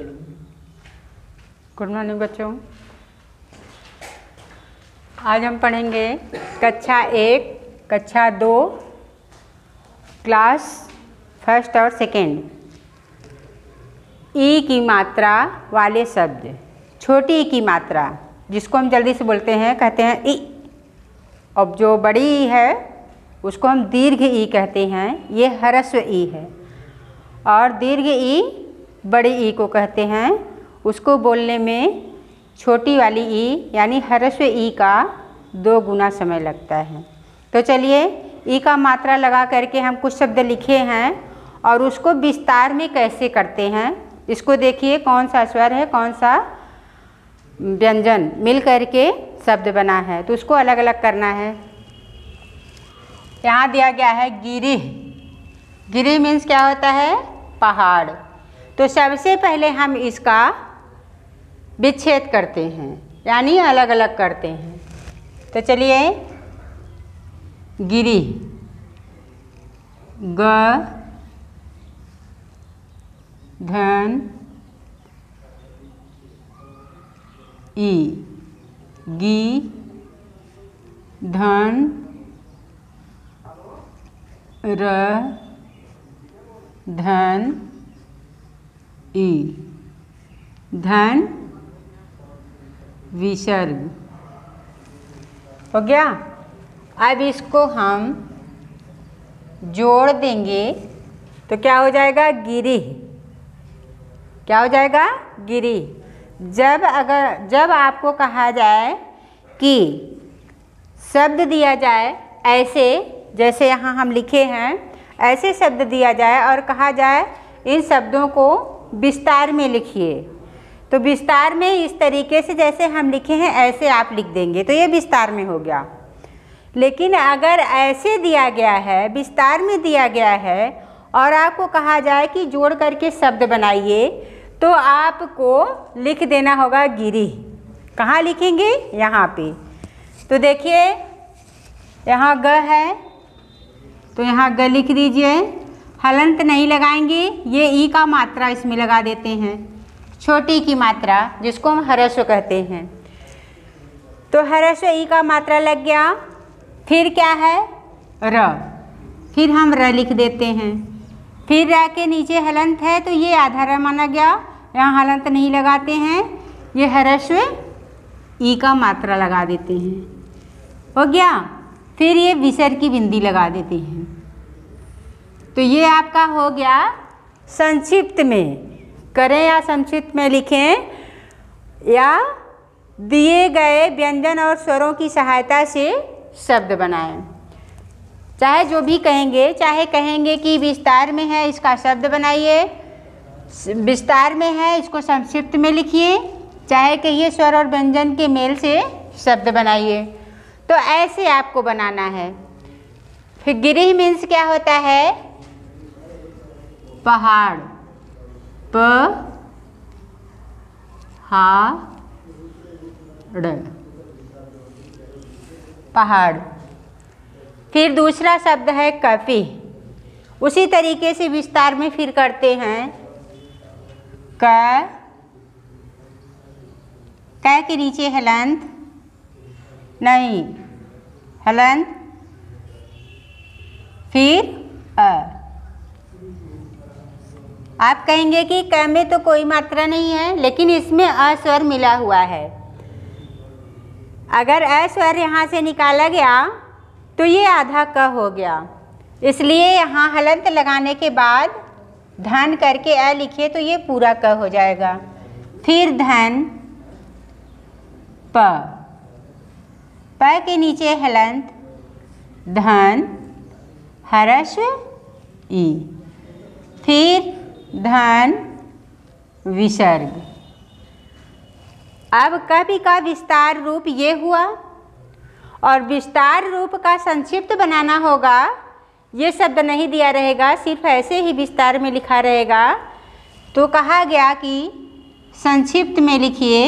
Good morning बच्चों। आज हम पढ़ेंगे कक्षा 1, कक्षा 2, क्लास फर्स्ट और सेकेंड, ई की मात्रा वाले शब्द। छोटी ई की मात्रा जिसको हम जल्दी से बोलते हैं, कहते हैं ई। अब जो बड़ी ई है उसको हम दीर्घ ई कहते हैं, ये ह्रस्व ई है। और दीर्घ ई बड़ी ई को कहते हैं, उसको बोलने में छोटी वाली ई यानी ह्रस्व ई का 2 गुना समय लगता है। तो चलिए ई का मात्रा लगा करके हम कुछ शब्द लिखे हैं और उसको विस्तार में कैसे करते हैं, इसको देखिए। कौन सा स्वर है, कौन सा व्यंजन मिल करके शब्द बना है, तो उसको अलग अलग करना है। यहाँ दिया गया है गिरिह। गिरिह मीन्स क्या होता है? पहाड़। तो सबसे पहले हम इसका विच्छेद करते हैं, यानी अलग अलग करते हैं। तो चलिए, गिरिह, ग धन ई, गी धन र धन ई, धन विसर्ग। हो गया। अब इसको हम जोड़ देंगे तो क्या हो जाएगा? गिरिह। क्या हो जाएगा? गिरिह। जब आपको कहा जाए कि शब्द दिया जाए ऐसे, जैसे यहाँ हम लिखे हैं, ऐसे शब्द दिया जाए और कहा जाए इन शब्दों को विस्तार में लिखिए, तो विस्तार में इस तरीके से जैसे हम लिखे हैं ऐसे आप लिख देंगे, तो ये विस्तार में हो गया। लेकिन अगर ऐसे दिया गया है, विस्तार में दिया गया है, और आपको कहा जाए कि जोड़ करके शब्द बनाइए, तो आपको लिख देना होगा गिरिह। कहाँ लिखेंगे? यहाँ पे। तो देखिए, यहाँ ग है तो यहाँ ग लिख दीजिए। हलंत नहीं लगाएंगे, ये ई का मात्रा इसमें लगा देते हैं, छोटी की मात्रा जिसको हम ह्रस्व कहते हैं। तो ह्रस्व ई का मात्रा लग गया। फिर क्या है? र। फिर हम र लिख देते हैं। फिर र के नीचे हलंत है तो ये आधा र माना गया, यहाँ हलंत नहीं लगाते हैं, ये ह्रस्व ई का मात्रा लगा देते हैं। हो गया। फिर ये विसर्ग की बिंदी लगा देते हैं। तो ये आपका हो गया। संक्षिप्त में करें या संक्षिप्त में लिखें, या दिए गए व्यंजन और स्वरों की सहायता से शब्द बनाएं। चाहे जो भी कहेंगे, चाहे कहेंगे कि विस्तार में है इसका शब्द बनाइए, विस्तार में है इसको संक्षिप्त में लिखिए, चाहे कहिए स्वर और व्यंजन के मेल से शब्द बनाइए। तो ऐसे आपको बनाना है। फिर गिरिह मीन्स क्या होता है? पहाड़। प हा ड़, पहाड़। फिर दूसरा शब्द है कपिह। उसी तरीके से विस्तार में फिर करते हैं। क के नीचे हलंत नहीं, हलंत, फिर अ। आप कहेंगे कि क में तो कोई मात्रा नहीं है, लेकिन इसमें अ स्वर मिला हुआ है। अगर अ स्वर यहाँ से निकाला गया तो ये आधा क हो गया, इसलिए यहाँ हलंत लगाने के बाद धन करके अ लिखिए तो ये पूरा क हो जाएगा। फिर धन प, प के नीचे हलंत, धन ह्रस्व ई, फिर धन विसर्ग। अब कवि का विस्तार रूप ये हुआ, और विस्तार रूप का संक्षिप्त बनाना होगा। ये शब्द नहीं दिया रहेगा, सिर्फ ऐसे ही विस्तार में लिखा रहेगा। तो कहा गया कि संक्षिप्त में लिखिए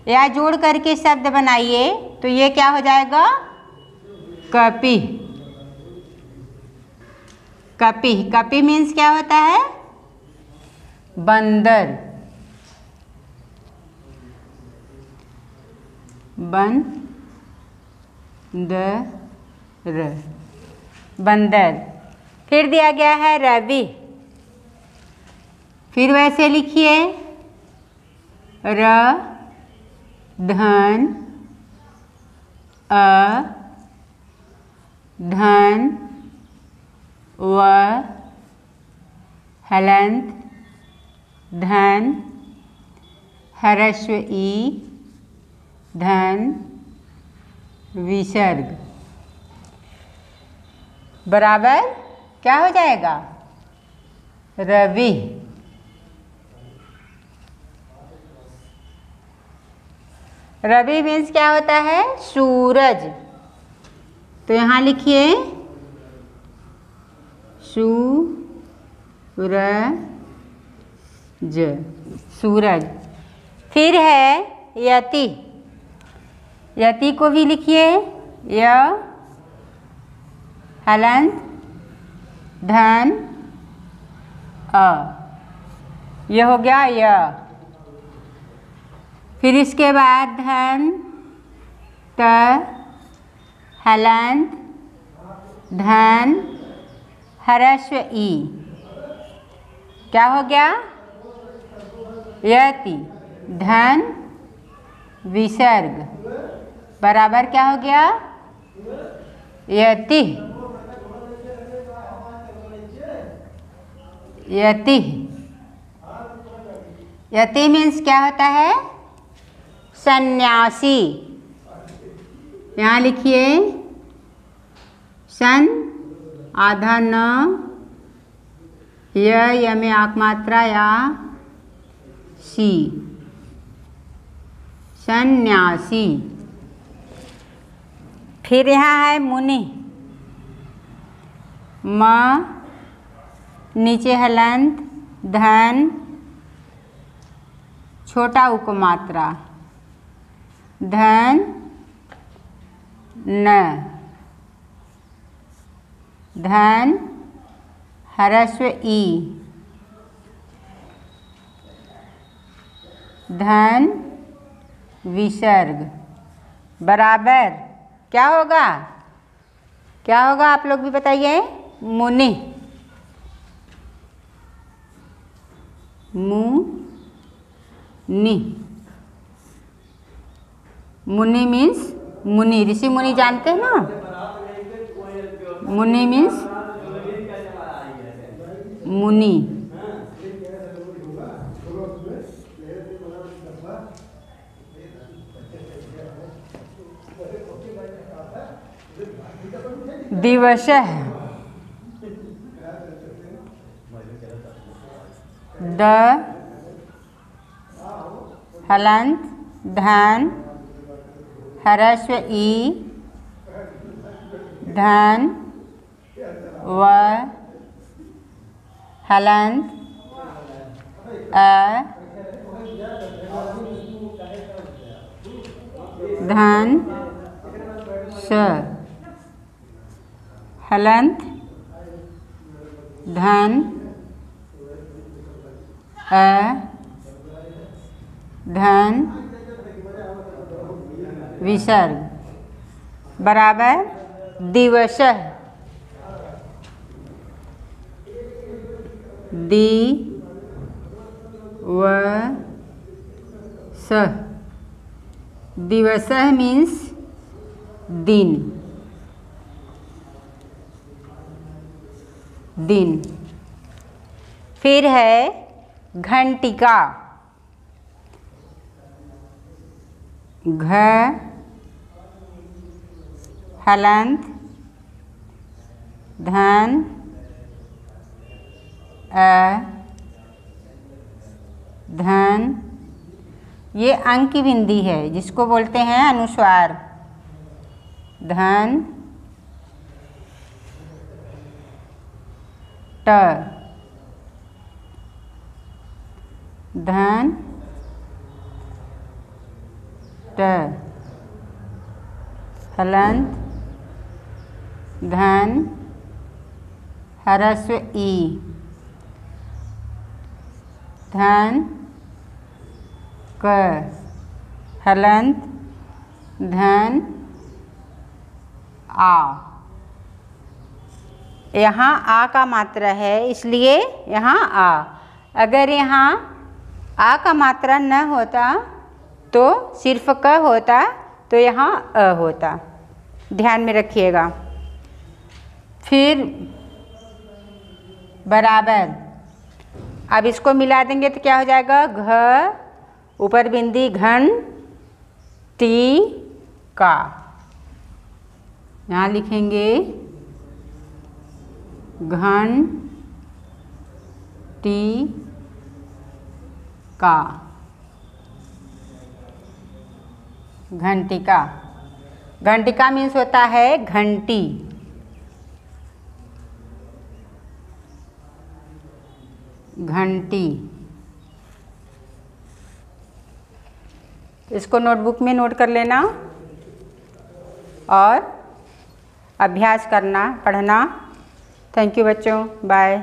या जोड़ करके शब्द बनाइए, तो ये क्या हो जाएगा? कपिह। कपिह, कपिह मीन्स क्या होता है? बंदर, बंदर, बंदर। फिर दिया गया है रवि, फिर वैसे लिखिए र धन अ धन व हलंत धन ह्रस्व ई धन विसर्ग बराबर क्या हो जाएगा? रवि। रवि मीन्स क्या होता है? सूरज। तो यहाँ लिखिए सूरज, सूरज। फिर है यति, यति को भी लिखिए य हलंत धन अ, यह हो गया य। फिर इसके बाद धन त हलंत धन ह्रस्व ई, क्या हो गया? यति धन विसर्ग बराबर क्या हो गया? यति, यति। यति मीन्स क्या होता है? सन्यासी। यहाँ लिखिए सन आधा न, य में आक मात्रा या सी, सन्यासी। फिर यहाँ है मुनि, म नीचे हलंत धन छोटा उपमात्रा धन न धन ह्रस्व ई धन विसर्ग बराबर क्या होगा? क्या होगा आप लोग भी बताइए? मुनि, मुनि। मुनि मीन्स मुनि, ऋषि मुनि जानते हैं ना? मुनि मीन्स मुनि। दिवसः द हलंत धन ह्रस्व ई धन व हलंत अ धन स हलंत धन अ धन विसर्ग बराबर दिवसः, दिवसः। दिवसः मीन्स दिन, दिन। फिर है घंटिका, घ हलंत धन अ धन, ये अंक की बिंदी है जिसको बोलते हैं अनुस्वार। धन ट धन ट हलंत धन ह्रस्व ई धन क हलंत धन आ। यहाँ आ का मात्रा है इसलिए यहाँ आ। अगर यहाँ आ का मात्रा न होता तो सिर्फ क होता तो यहाँ अ होता, ध्यान में रखिएगा। फिर बराबर, अब इसको मिला देंगे तो क्या हो जाएगा, घ ऊपर बिंदी घन टी का। यहाँ लिखेंगे घन टी का, घंटिका। घंटिका मीन्स होता है घंटी। घंटी, इसको नोटबुक में नोट कर लेना और अभ्यास करना, पढ़ना। थैंक यू बच्चों, बाय।